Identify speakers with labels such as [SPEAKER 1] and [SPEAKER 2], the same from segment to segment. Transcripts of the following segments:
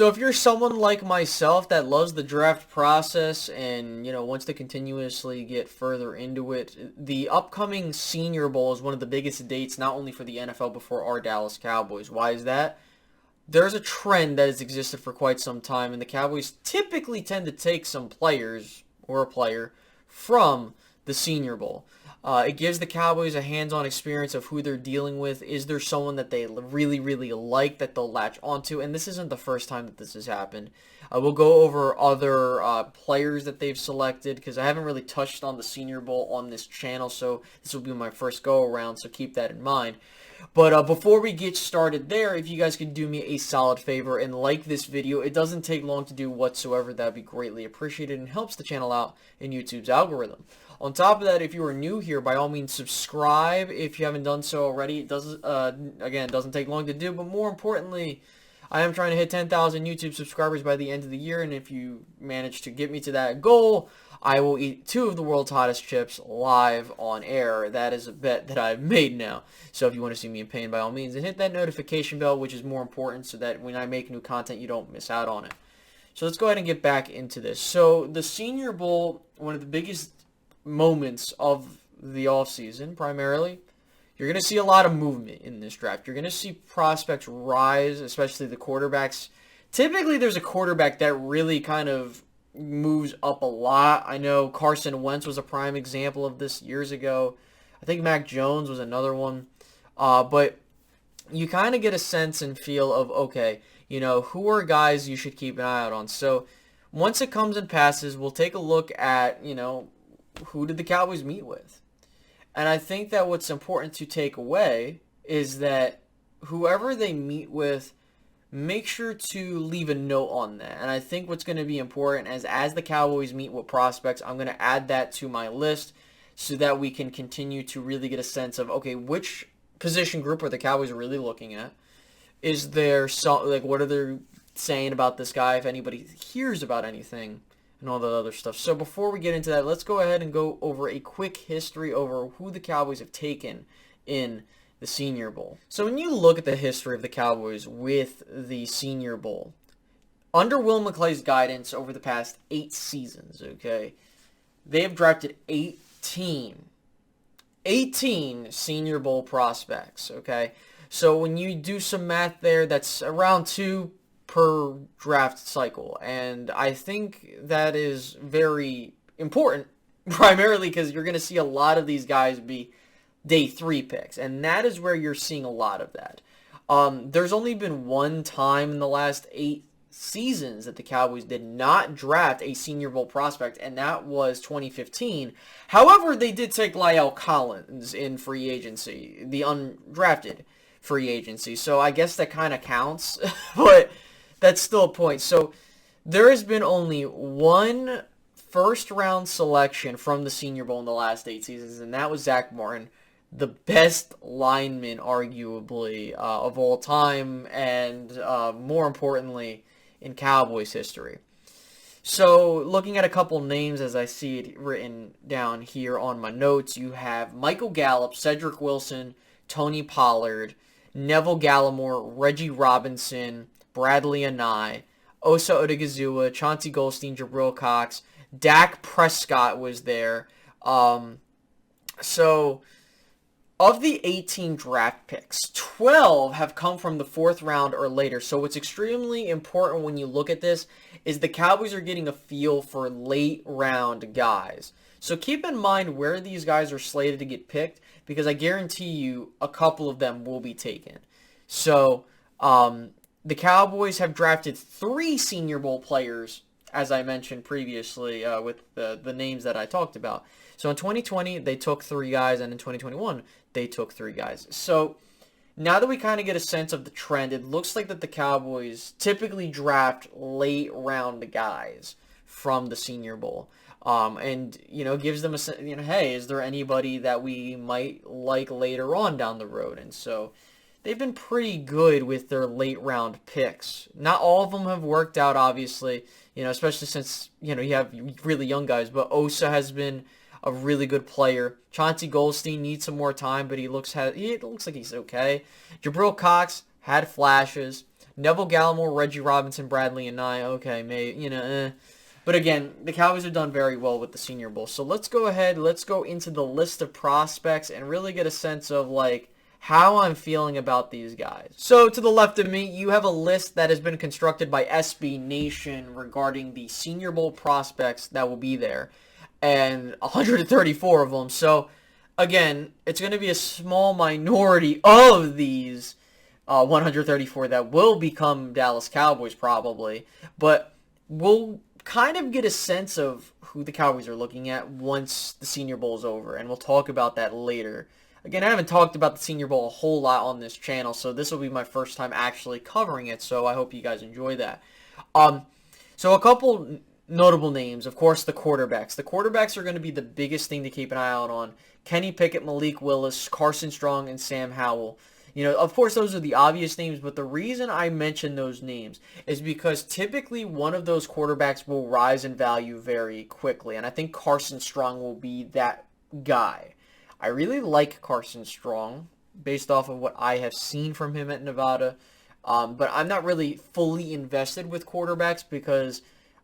[SPEAKER 1] So if you're someone like myself that loves the draft process and, wants to continuously get further into it, the upcoming Senior Bowl is one of the biggest dates, not only for the NFL, but for our Dallas Cowboys. Why is that? There's a trend that has existed for quite some time, and the Cowboys typically tend to take some players, or a player, from the Senior Bowl. It gives the Cowboys a hands-on experience of who they're dealing with. Is there someone that they really, really like that they'll latch onto? And this isn't the first time that this has happened. We'll go over other players that they've selected because I haven't really touched on the Senior Bowl on this channel, so this will be my first go-around, so keep that in mind. But before we get started there, if you guys could do me a solid favor and like this video, it doesn't take long to do whatsoever. That would be greatly appreciated and helps the channel out in YouTube's algorithm. On top of that, if you are new here, by all means subscribe if you haven't done so already. It doesn't, again, it doesn't take long to do, but more importantly, I am trying to hit 10,000 YouTube subscribers by the end of the year, and if you manage to get me to that goal, I will eat 2 of the world's hottest chips live on air. That is a bet that I've made now. So if you want to see me in pain, by all means, and hit that notification bell, which is more important, so that when I make new content, you don't miss out on it. So let's go ahead and get back into this. So the Senior Bowl, one of the biggest moments of the offseason, primarily, you're going to see a lot of movement in this draft. You're going to see prospects rise, especially the quarterbacks. Typically, there's a quarterback that really kind of moves up a lot. I know Carson Wentz was a prime example of this years ago. I think Mac Jones was another one. But you kind of get a sense and feel of, okay, who are guys you should keep an eye out on. So once it comes and passes, we'll take a look at, who did the Cowboys meet with? And I think that what's important to take away is that whoever they meet with, make sure to leave a note on that. And I think what's going to be important is as the Cowboys meet with prospects, I'm going to add that to my list so that we can continue to really get a sense of, okay, which position group are the Cowboys really looking at? Is there what are they saying about this guy, if anybody hears about anything, and all that other stuff. So before we get into that, let's go ahead and go over a quick history over who the Cowboys have taken in the Senior Bowl. So when you look at the history of the Cowboys with the Senior Bowl, under Will McClay's guidance over the past 8 seasons, okay, they have drafted 18 Senior Bowl prospects, okay? So when you do some math there, that's around 2 per draft cycle, and I think that is very important, primarily because you're going to see a lot of these guys be day 3 picks, and that is where you're seeing a lot of that. There's only been one time in the last 8 seasons that the Cowboys did not draft a Senior Bowl prospect, and that was 2015. However, they did take La'el Collins in free agency, the undrafted free agency, so I guess that kind of counts, but that's still a point. So there has been only one first-round selection from the Senior Bowl in the last 8 seasons, and that was Zach Martin, the best lineman, arguably, of all time, and more importantly, in Cowboys history. So looking at a couple names as I see it written down here on my notes, you have Michael Gallup, Cedric Wilson, Tony Pollard, Neville Gallimore, Reggie Robinson, Bradley Anae, Osa Odigizua, Chauncey Goldstein, Jabril Cox, Dak Prescott was there. So of the 18 draft picks, 12 have come from the 4th round or later. So what's extremely important when you look at this is the Cowboys are getting a feel for late round guys. So keep in mind where these guys are slated to get picked, because I guarantee you a couple of them will be taken. So the Cowboys have drafted 3 Senior Bowl players, as I mentioned previously with the names that I talked about. So in 2020, they took 3 guys, and in 2021, they took 3 guys. So now that we kind of get a sense of the trend, it looks like that the Cowboys typically draft late round guys from the Senior Bowl. And, gives them a sense, hey, is there anybody that we might like later on down the road? And so they've been pretty good with their late round picks. Not all of them have worked out, obviously, especially since, you have really young guys, but Osa has been a really good player. Chauncey Goldstein needs some more time, but he looks like he's okay. Jabril Cox had flashes. Neville Gallimore, Reggie Robinson, Bradley, and Nye. Okay, But again, the Cowboys have done very well with the Senior Bowl. So let's go ahead. Let's go into the list of prospects and really get a sense of, like, how I'm feeling about these guys. So to the left of me, you have a list that has been constructed by SB Nation regarding the Senior Bowl prospects that will be there. And 134 of them. So, again, it's going to be a small minority of these 134 that will become Dallas Cowboys probably. But we'll kind of get a sense of who the Cowboys are looking at once the Senior Bowl is over. And we'll talk about that later. Again, I haven't talked about the Senior Bowl a whole lot on this channel, so this will be my first time actually covering it, so I hope you guys enjoy that. So a couple notable names, of course, the quarterbacks. The quarterbacks are going to be the biggest thing to keep an eye out on. Kenny Pickett, Malik Willis, Carson Strong, and Sam Howell. Of course, those are the obvious names, but the reason I mention those names is because typically one of those quarterbacks will rise in value very quickly, and I think Carson Strong will be that guy. I really like Carson Strong based off of what I have seen from him at Nevada, but I'm not really fully invested with quarterbacks because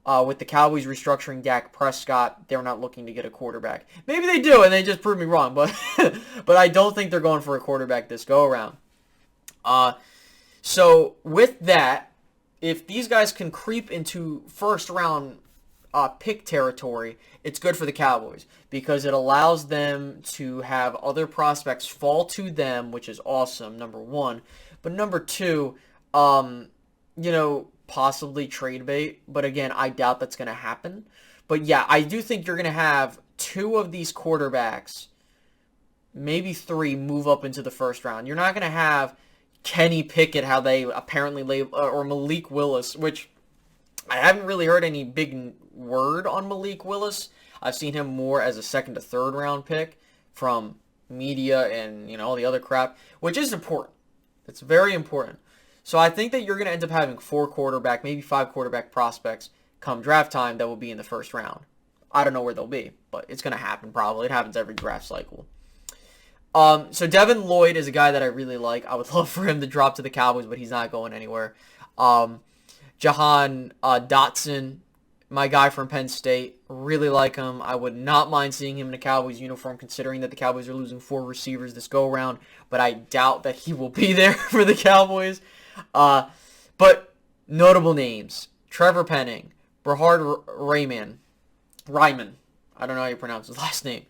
[SPEAKER 1] with the Cowboys restructuring Dak Prescott, they're not looking to get a quarterback. Maybe they do, and they just proved me wrong, but but I don't think they're going for a quarterback this go-around. So with that, if these guys can creep into first-round pick territory, it's good for the Cowboys because it allows them to have other prospects fall to them, which is awesome, number one. But number two, possibly trade bait. But again, I doubt that's going to happen. But yeah, I do think you're going to have two of these quarterbacks, maybe three, move up into the first round. You're not going to have Kenny Pickett, how they apparently label, or Malik Willis, which I haven't really heard any big word on Malik Willis. I've seen him more as a second to third round pick from media and all the other crap, which is important. It's very important. So I think that you're going to end up having 4 quarterback, maybe 5 quarterback prospects come draft time that will be in the first round. I don't know where they'll be, but it's going to happen probably. It happens every draft cycle. So Devin Lloyd is a guy that I really like. I would love for him to drop to the Cowboys, but he's not going anywhere. Jahan Dotson, my guy from Penn State, really like him. I would not mind seeing him in a Cowboys uniform, considering that the Cowboys are losing 4 receivers this go-around, but I doubt that he will be there for the Cowboys. But notable names: Trevor Penning, Brahard Ryman. I don't know how you pronounce his last name.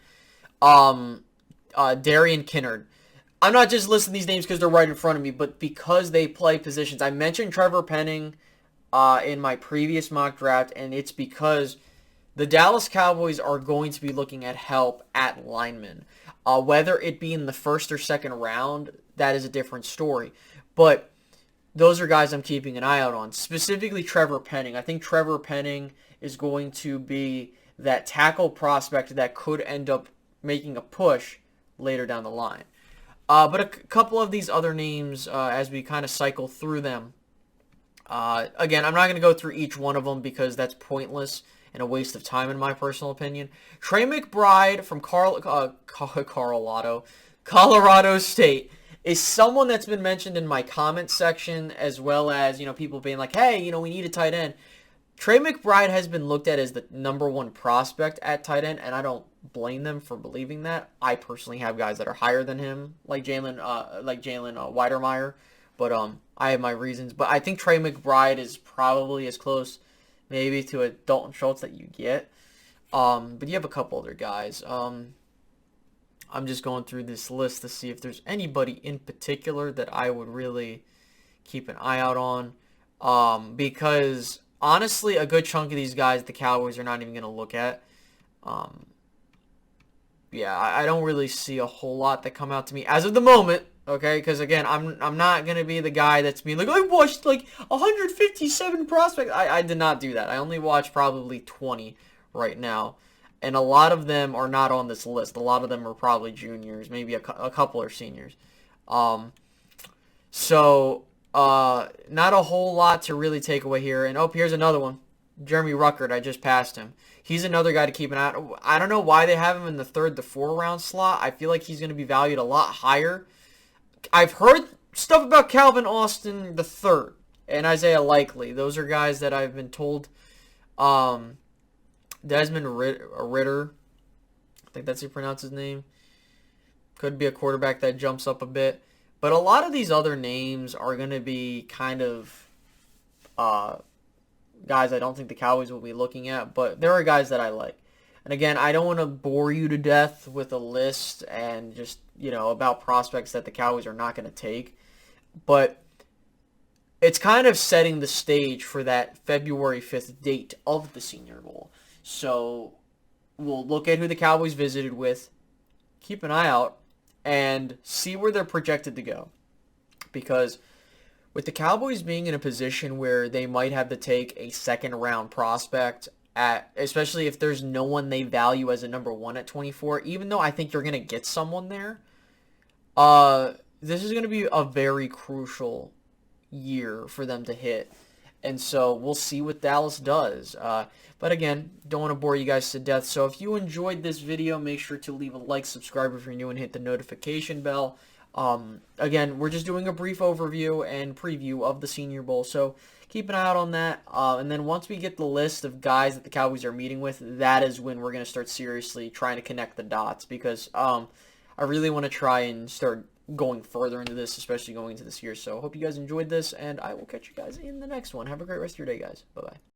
[SPEAKER 1] Darian Kinnard. I'm not just listing these names because they're right in front of me, but because they play positions. I mentioned Trevor Penning in my previous mock draft, and it's because the Dallas Cowboys are going to be looking at help at linemen. Whether it be in the first or second round, that is a different story. But those are guys I'm keeping an eye out on. Specifically Trevor Penning. I think Trevor Penning is going to be that tackle prospect that could end up making a push later down the line. But a couple of these other names, as we kind of cycle through them. Again, I'm not going to go through each one of them because that's pointless and a waste of time in my personal opinion. Trey McBride from Colorado State is someone that's been mentioned in my comment section, as well as, people being like, hey, we need a tight end. Trey McBride has been looked at as the number 1 prospect at tight end, and I don't blame them for believing that. I personally have guys that are higher than him, like Jalen Weidermeyer, but I have my reasons. But I think Trey McBride is probably as close, maybe, to a Dalton Schultz that you get. But you have a couple other guys. I'm just going through this list to see if there's anybody in particular that I would really keep an eye out on. Because honestly, a good chunk of these guys the Cowboys are not even going to look at. Yeah, I don't really see a whole lot that come out to me as of the moment. Okay, because again, I'm not going to be the guy that's being like, I watched like 157 prospects. I did not do that. I only watched probably 20 right now. And a lot of them are not on this list. A lot of them are probably juniors. Maybe a couple are seniors. So, not a whole lot to really take away here. And, here's another one. Jeremy Ruckert. I just passed him. He's another guy to keep an eye on. I don't know why they have him in the 3rd to 4th round slot. I feel like he's going to be valued a lot higher. I've heard stuff about Calvin Austin the 3rd. and Isaiah Likely. Those are guys that I've been told. Desmond Ritter, I think that's how you pronounce his name. Could be a quarterback that jumps up a bit. But a lot of these other names are going to be kind of guys I don't think the Cowboys will be looking at, but there are guys that I like. And again, I don't want to bore you to death with a list and just, about prospects that the Cowboys are not going to take. But it's kind of setting the stage for that February 5th date of the Senior Bowl. So we'll look at who the Cowboys visited with, keep an eye out, and see where they're projected to go. Because with the Cowboys being in a position where they might have to take a second-round prospect, especially if there's no one they value as a number 1 at 24, even though I think you're going to get someone there, this is going to be a very crucial year for them to hit. And so we'll see what Dallas does. But again, don't want to bore you guys to death. So if you enjoyed this video, make sure to leave a like, subscribe if you're new, and hit the notification bell. Again, we're just doing a brief overview and preview of the Senior Bowl. So keep an eye out on that. And then once we get the list of guys that the Cowboys are meeting with, that is when we're going to start seriously trying to connect the dots. Because I really want to try and start going further into this, especially going into this year. So I hope you guys enjoyed this, and I will catch you guys in the next one. Have a great rest of your day, guys. Bye-bye.